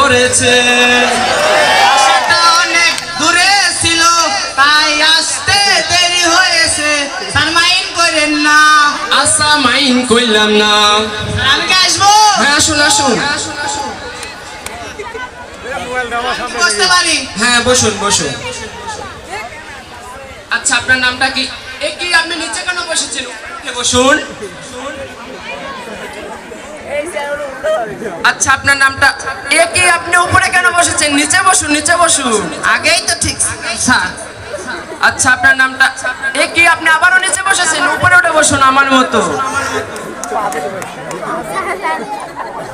ধরেছে। সেটা অনেক দূরে ছিল, তাই আসতে দেরি হয়েছে। স্যার মাইন্ড করেন না। আচ্ছা মাইন্ড কইলাম না। আমি কি আসবো? হ্যাঁ আসুন আসুন। বসতে পারি? হ্যাঁ বসুন বসুন। আচ্ছা আপনার নামটা কি? এ কি আপনি নিচে কেন বসেছেন? উঠে বসুন। আচ্ছা আপনার নামটা? এ কি আপনি উপরে কেন বসেছেন? নিচে বসুন নিচে বসুন। আগেই তো ঠিক স্যার। আচ্ছা আপনার নামটা? এ কি আপনি আবারও নিচে বসেছেন? উপরে উঠে বসুন আমার মতো।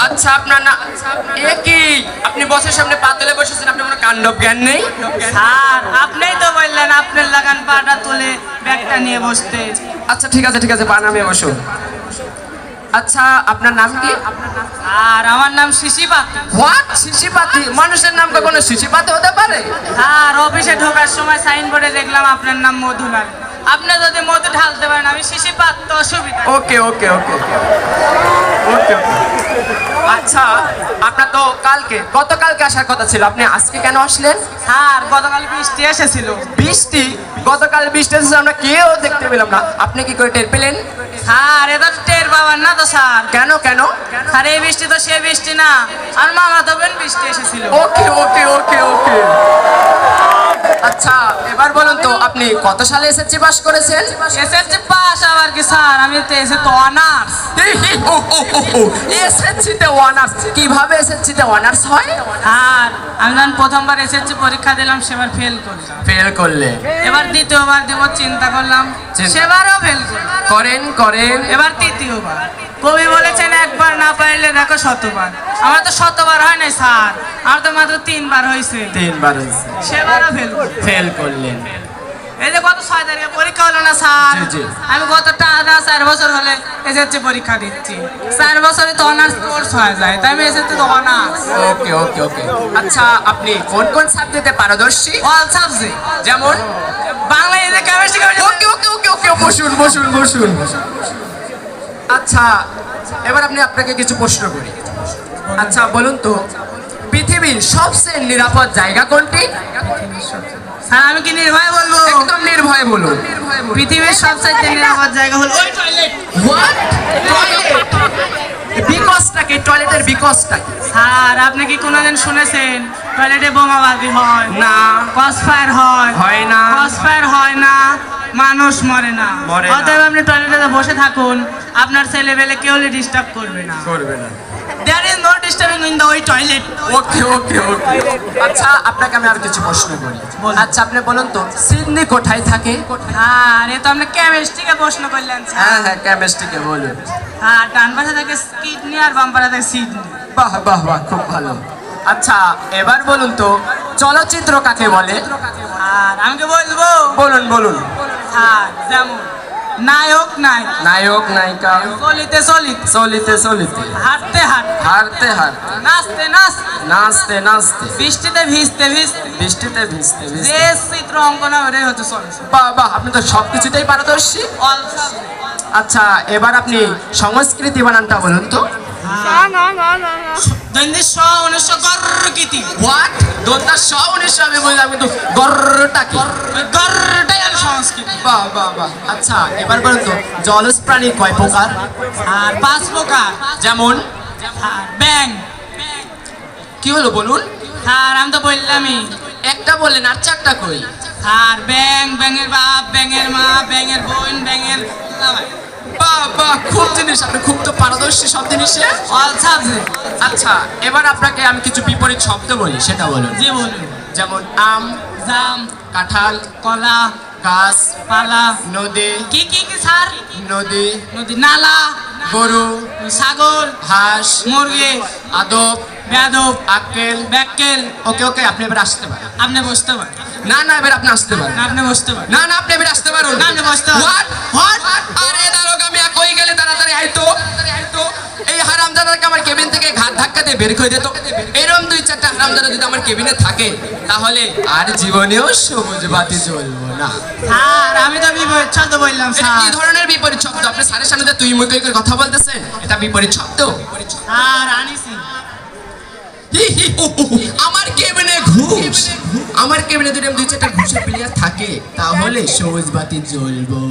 আচ্ছা আপনার না এ কি আপনি বসের সামনে পা তুলে বসেছেন? আপনার কোনো কাণ্ডব জ্ঞান নেই? স্যার আপনিই তো বললেন আপনার লাগান পাটা তুলে ব্যাগটা নিয়ে বসতে। আচ্ছা ঠিক আছে পা নামিয়ে বসুন। আচ্ছা আপনার নাম কি? আর আমার নাম শিশিপাতি। হোয়াট? শিশিপাতি? মানুষের নাম কখনো শিশিপাতি হতে পারে? আর অফিসে ঢোকার সময় সাইনবোর্ডে দেখলাম আপনার নাম মধুলাল। আপনি যদি মধু ঢালতে পারেন আমি শিশিপাত, তো অসুবিধা। ওকে ওকে ওকে ওকে। আচ্ছা আপনার তো গতকালকে আসার কথা ছিল, আপনি আজকে কেন আসলেন? স্যার গতকাল বৃষ্টি এসেছিল। বৃষ্টি? গতকাল বৃষ্টি এসেছে আমরা কেউ দেখতে পেলাম না, আপনি কি করে টের পেলেন? স্যার এটা টের পাবেন না তো স্যার। কেন কেন? স্যার এই বৃষ্টি তো সে বৃষ্টি না, আর মামা তো বোন বৃষ্টি এসেছিল। ওকে ওকে ওকে ওকে। আচ্ছা এবার বলুন তো আপনি কত সালে এসএসসি পাস করেছেন? এসএসসি পাস আবার কি স্যার? আমি তো এসে তো অনার্স। এসএসসি তে অনার্স? কিভাবে এসএসসি তে অনার্স হয়? আর আমি যখন প্রথমবার এসএসসি পরীক্ষা দিলাম সেবার ফেল করলাম। ফেল করলে? এবার দ্বিতীয়বার দেব চিন্তা করলাম, সেবারও ফেল করেন। এবার তৃতীয়বার। কবি বলেছেন একবার না পারলে দেখো শতবার। আমার তো শতবার হয় নাই স্যার, আমার তো মাত্র 3বার হয়েছে। 3বার হয়েছে? সেবারও ফেল করলেন। এই যে গত 6 তারিখে পরীক্ষা হলো না স্যার, জি। আমি গত টানা 4 বছর হলে এসএসসি পরীক্ষা দিচ্ছি। 4 বছরে তো অনার্স কোর্স হয়ে যায়, তাই আমি এসএসসি তো অনার্স। ওকে ওকে ওকে। আচ্ছা আপনি কোন সাবজেক্টে পারদর্শী? অল সাবজেক্ট, যেমন বাংলা, ইংরেজি, কেমিস্ট্রি। ওকে ওকে ওকে ওকে বসুন। আচ্ছা এবার আপনাকে কিছু প্রশ্ন করি। আচ্ছা বলুন তো পৃথিবীর সবচেয়ে নিরাপদ জায়গা কোনটি? স্যার আমি কি নির্ভয়ে বলবো? একদম নির্ভয়ে বলুন। পৃথিবীর সবচাইতে নিরাপদ জায়গা হলো ওই টয়লেট। হোয়াট? টয়লেট? বিকজটা কি? টয়লেটের বিকজটা কি? স্যার আপনি কি কোনোদিন শুনেছেন টয়লেটে বোমাবাজি হয় না। ক্রসফায়ার হয় না। ক্রসফায়ার হয় না, মানুষ মরে না। মরে না। অতএব আপনি টয়লেটে বসে থাকুন, আপনার ছেলেবেলে কেউ ডিস্টার্ব করবে না। There is no disturbing in the toilet. ওকে আচ্ছা আপনাকে আমি আর কিছু প্রশ্ন করি। আচ্ছা আপনি বলুন তো সিডনি কোথায় থাকে? আর এ তো আপনি কেমিস্ট্রিকে প্রশ্ন করলেন স্যার। হ্যাঁ কেমিস্ট্রিকে বলুন। আর ডান পাশে থাকে কিডনি আর বাম পাশে থাকে সিডনি। বাহ খুব ভালো। আচ্ছা এবার বলুন তো চলচ্চিত্র কাকে বলে? আর আমি কি বলবো? বলুন। আর যেমন নায়ক নায়িকা, চলিতে, হাঁটতে হারতে, নাচতে নাচতে, বৃষ্টিতে ভিজতে ভিজতে। যে চিত্র অঙ্কন ওটাই হচ্ছে চলচ্চিত্র। বাহ আপনি তো সবকিছুতেই পারদর্শী। আচ্ছা এবার আপনি সংস্কৃতি বানানটা বলুন তো। দৈনিক 1900 গর্রকৃতি। হোয়াট? দোনটা 1900 আমি বললাম কিন্তু গর্রটা কি? গর্রটাই হলো সংস্কৃতি। বাহ আচ্ছা এবার বলুন তো জলজ প্রাণী কয় প্রকার? আর 5 প্রকার। যেমন? ব্যাং। কি হলো বলুন? আর আমি তো বললামই। একটা বললেন আর 4টা কই? আর ব্যাং, ব্যাঙের বাপ, ব্যাঙের মা, ব্যাঙের বোন, ব্যাঙের জামাই। বাহ খুব জিনিস, আপনি খুব তো পারদর্শী সব জিনিসে। All subject. আচ্ছা এবার আপনাকে আমি কিছু বিপরীত শব্দ বলি, সেটা বলুন। জি বলুন। যেমন আম, জাম, কাঁঠাল, কলা, গাছ, পালা। নদী, কি স্যার? নদী, নালা, গরু, ছাগল, হাঁস, মুরগি, আদব, বেয়াদব, আক্কেল, ব্যাক্কেল। ওকে আপনি এবার আসতে পারেন। আপনি বসতে পারেন। না এবার আপনি আসতে পারেন। আপনি বসতে পারেন। না আপনি এবার আসতে পারুন। না আপনি বসতে পারেন। হোয়াট? আরে দারোগা আমি কই গেলে তাড়াতাড়ি আইতো। এই হারামজাদাকে আমার কেবিন থেকে ঘাট ধাক্কা দিয়ে বের করে দিত। এরকম 2-4টা হারামজাদা যদি আমার কেবিনে থাকে তাহলে আর জীবনেও সবুজ বাতি জ্বলবো না। স্যার আমি তো বিপরীত শব্দ বললাম এটা স্যার। কি ধরনের বিপরীত শব্দ? আপনি স্যারের সামনে তুই মুই করে কথা বলতেছেন, এটা বিপরীত শব্দ? স্যার আনিছি। আমার কেবিনে ঘুষ, আমার কেবিনে যদি আমি দুই চারটা ঘুষের প্লেয়ার থাকে তাহলে সবুজ বাতি জ্বলবো।